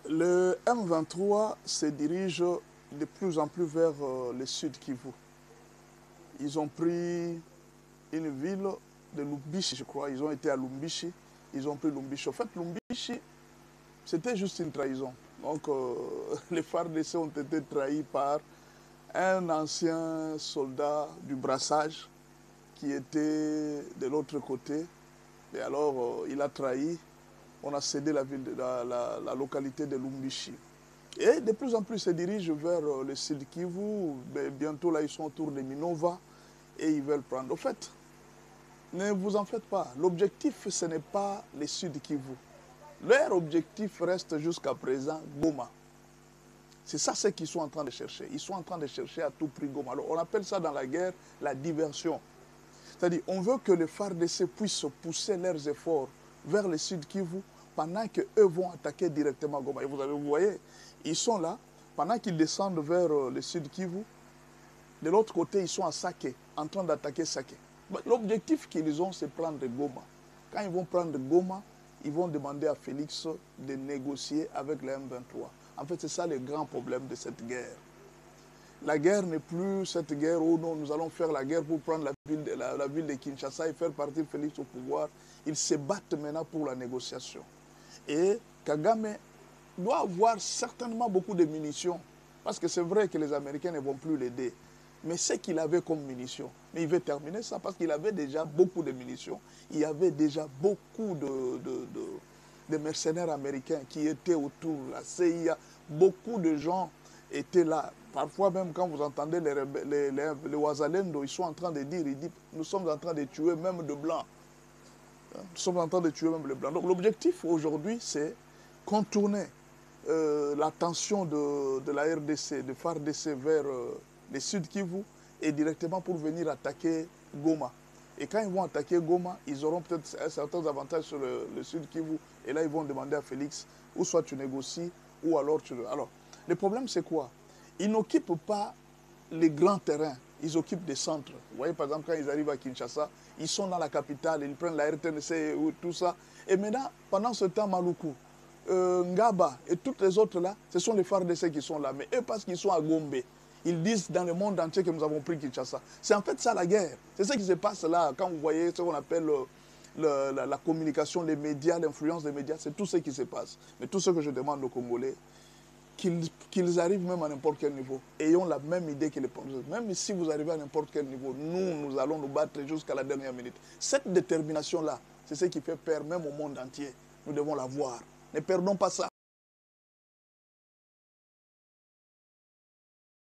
Le M23 se dirige de plus en plus vers le sud Kivu. Ils ont pris une ville de Lumbishi, je crois. Ils ont été à Lumbishi. Ils ont pris Lumbishi. En fait, Lumbishi, c'était juste une trahison. Donc, les FARDC ont été trahis par un ancien soldat du brassage qui était de l'autre côté. Et alors, il a trahi. On a cédé la, ville la localité de Lumbishi. Et de plus en plus, ils se dirigent vers le sud Kivu. Bientôt, là, ils sont autour de Minova et ils veulent prendre. Au fait, ne vous en faites pas. L'objectif, ce n'est pas le sud Kivu. Leur objectif reste jusqu'à présent Goma. C'est ça ce qu'ils sont en train de chercher. Ils sont en train de chercher à tout prix Goma. Alors, on appelle ça dans la guerre la diversion. C'est-à-dire, on veut que les FARDC puissent pousser leurs efforts vers le sud Kivu pendant qu'eux vont attaquer directement Goma. Et vous voyez, ils sont là, pendant qu'ils descendent vers le sud Kivu, de l'autre côté, ils sont à Sake, en train d'attaquer Sake. L'objectif qu'ils ont, c'est prendre Goma. Quand ils vont prendre Goma, ils vont demander à Félix de négocier avec le M23. En fait, c'est ça le grand problème de cette guerre. La guerre n'est plus cette guerre où nous allons faire la guerre pour prendre la ville de Kinshasa et faire partir Félix au pouvoir. Ils se battent maintenant pour la négociation. Et Kagame doit avoir certainement beaucoup de munitions. Parce que c'est vrai que les Américains ne vont plus l'aider. Mais ce qu'il avait comme munitions, mais il veut terminer ça parce qu'il avait déjà beaucoup de munitions. Il y avait déjà beaucoup de mercenaires américains qui étaient autour de la CIA. Beaucoup de gens étaient là. Parfois même quand vous entendez les Ouazalendo, ils sont en train de dire, ils disent, nous sommes en train de tuer même de blancs. Nous sommes en train de tuer même les blancs. Donc l'objectif aujourd'hui, c'est contourner l'attention de la RDC, de FARDC vers le sud Kivu et directement pour venir attaquer Goma. Et quand ils vont attaquer Goma, ils auront peut-être certains avantages sur le sud Kivu. Et là, ils vont demander à Félix, ou soit tu négocies, ou alors tu... Alors, le problème, c'est quoi? Ils n'occupent pas les grands terrains, ils occupent des centres. Vous voyez, par exemple, quand ils arrivent à Kinshasa, ils sont dans la capitale, ils prennent la RTNC, tout ça. Et maintenant, pendant ce temps, Maluku, Ngaba et toutes les autres là, ce sont les FARDC qui sont là. Mais eux, parce qu'ils sont à Gombe, ils disent dans le monde entier que nous avons pris Kinshasa. C'est en fait ça la guerre. C'est ce qui se passe là, quand vous voyez ce qu'on appelle la communication, les médias, l'influence des médias, c'est tout ce qui se passe. Mais tout ce que je demande aux Congolais, qu'ils arrivent même à n'importe quel niveau, ayons la même idée que les Congolais. Même si vous arrivez à n'importe quel niveau, nous allons nous battre jusqu'à la dernière minute. Cette détermination-là, c'est ce qui fait peur même au monde entier. Nous devons la voir. Ne perdons pas ça.